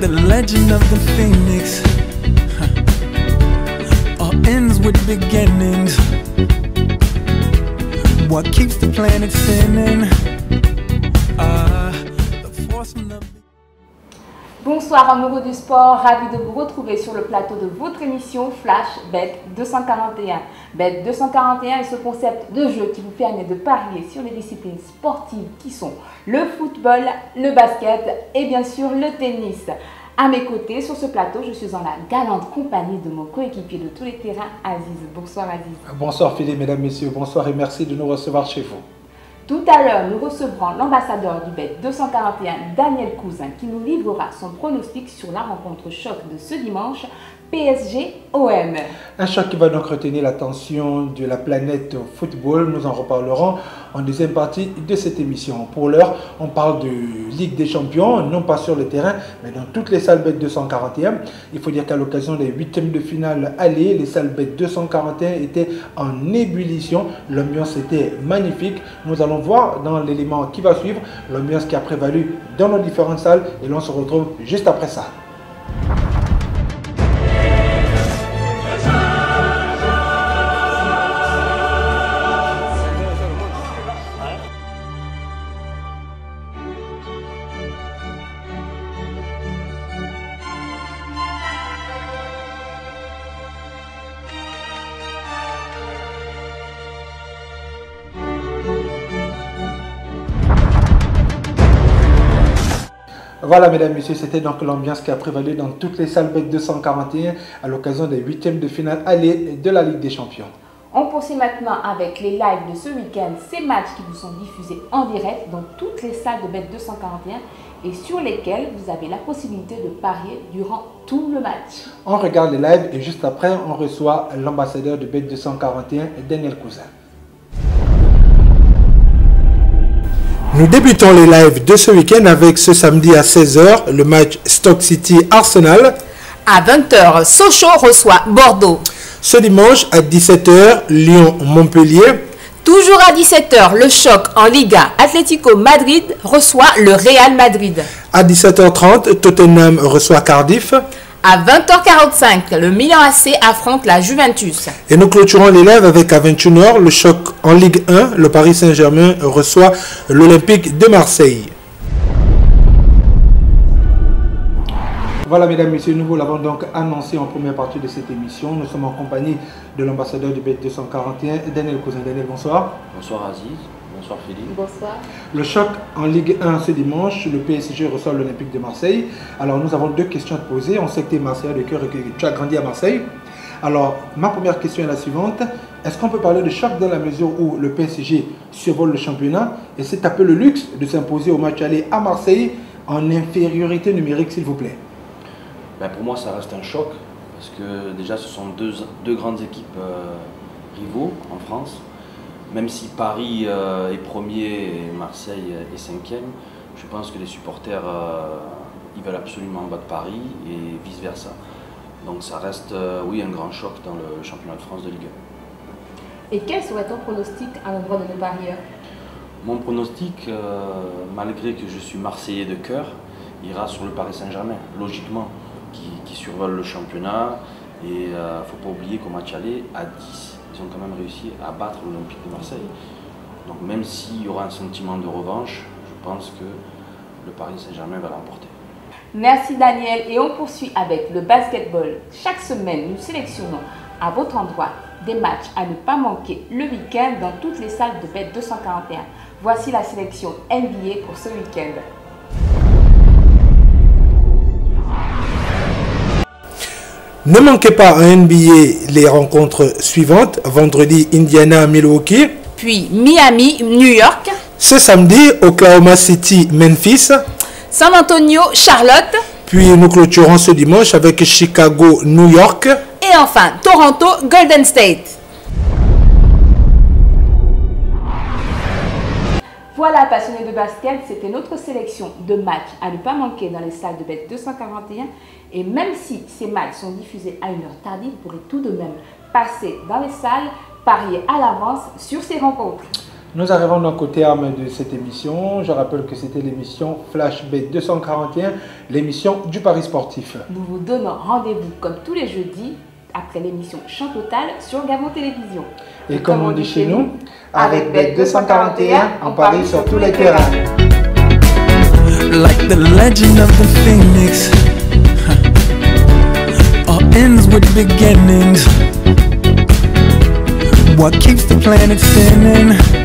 the legend of the phoenix. All ends with beginnings. What keeps the planet spinning? The force from the... Bonsoir amoureux du sport, ravi de vous retrouver sur le plateau de votre émission Flash Bet 241. Bet 241 est ce concept de jeu qui vous permet de parier sur les disciplines sportives qui sont le football, le basket et bien sûr le tennis. À mes côtés sur ce plateau, je suis en la galante compagnie de mon coéquipier de tous les terrains, Aziz. Bonsoir Aziz. Bonsoir Philippe, mesdames, messieurs, bonsoir et merci de nous recevoir chez vous. Tout à l'heure, nous recevrons l'ambassadeur du Bet 241, Daniel Cousin, qui nous livrera son pronostic sur la rencontre choc de ce dimanche, PSG-OM. Un choc qui va donc retenir l'attention de la planète football. Nous en reparlerons en deuxième partie de cette émission. Pour l'heure, on parle de Ligue des Champions, non pas sur le terrain, mais dans toutes les salles Bet 241. Il faut dire qu'à l'occasion des huitièmes de finale aller, les salles Bet 241 étaient en ébullition. L'ambiance était magnifique. Nous allons voir dans l'élément qui va suivre l'ambiance qui a prévalu dans nos différentes salles et l'on se retrouve juste après ça. Voilà, mesdames, messieurs, c'était donc l'ambiance qui a prévalu dans toutes les salles Bet 241 à l'occasion des huitièmes de finale aller de la Ligue des Champions. On poursuit maintenant avec les lives de ce week-end, ces matchs qui vous sont diffusés en direct dans toutes les salles de Bet 241 et sur lesquels vous avez la possibilité de parier durant tout le match. On regarde les lives et juste après, on reçoit l'ambassadeur de Bet 241, Daniel Cousin. Nous débutons les lives de ce week-end avec ce samedi à 16 h, le match Stoke City-Arsenal. À 20 h, Sochaux reçoit Bordeaux. Ce dimanche à 17 h, Lyon-Montpellier. Toujours à 17 h, le choc en Liga, Atlético Madrid reçoit le Real Madrid. À 17 h 30, Tottenham reçoit Cardiff. À 20 h 45, le Milan AC affronte la Juventus. Et nous clôturons les lives avec à 21 h, le choc en Ligue 1. Le Paris Saint-Germain reçoit l'Olympique de Marseille. Voilà, mesdames, messieurs, nous vous l'avons donc annoncé en première partie de cette émission. Nous sommes en compagnie de l'ambassadeur du Bet 241, Daniel Cousin. Daniel, bonsoir. Bonsoir Aziz. Bonsoir Philippe. Bonsoir. Le choc en Ligue 1 ce dimanche, le PSG reçoit l'Olympique de Marseille. Alors nous avons deux questions à te poser. On sait que tu es Marseillais de cœur et que tu as grandi à Marseille. Alors ma première question est la suivante. Est-ce qu'on peut parler de choc dans la mesure où le PSG survole le championnat et c'est un peu le luxe de s'imposer au match aller à Marseille en infériorité numérique, s'il vous plaît? Ben pour moi ça reste un choc parce que déjà ce sont deux grandes équipes rivaux en France. Même si Paris est premier et Marseille est cinquième, je pense que les supporters ils veulent absolument battre Paris et vice versa. Donc ça reste oui un grand choc dans le championnat de France de Ligue 1. Et quel serait ton pronostic à l'endroit de nos parieurs? Mon pronostic, malgré que je suis Marseillais de cœur, ira sur le Paris Saint-Germain, logiquement, qui survole le championnat. Et il ne faut pas oublier qu'au match aller, à 10, ils ont quand même réussi à battre l'Olympique de Marseille. Donc même s'il y aura un sentiment de revanche, je pense que le Paris Saint-Germain va l'emporter. Merci Daniel et on poursuit avec le basketball. Chaque semaine, nous sélectionnons à votre endroit des matchs à ne pas manquer le week-end dans toutes les salles de Bet 241. Voici la sélection NBA pour ce week-end. Ne manquez pas en NBA les rencontres suivantes. Vendredi, Indiana-Milwaukee. Puis Miami-New York. Ce samedi, Oklahoma City-Memphis. San Antonio-Charlotte. Puis nous clôturons ce dimanche avec Chicago-New York. Et enfin, Toronto-Golden State. Voilà, passionnés de basket, c'était notre sélection de matchs à ne pas manquer dans les salles de Bet 241. Et même si ces matchs sont diffusés à une heure tardive, vous pourrez tout de même passer dans les salles, parier à l'avance sur ces rencontres. Nous arrivons donc au terme de cette émission. Je rappelle que c'était l'émission Flash Bet 241, l'émission du Paris sportif. Nous vous donnons rendez-vous comme tous les jeudis après l'émission Champ Total sur Gabon Télévision. Et comme on dit chez nous, avec Bet 241, on parie sur tous les terrains. Like the legend of the phoenix, all ends with beginnings. What keeps the planet spinning?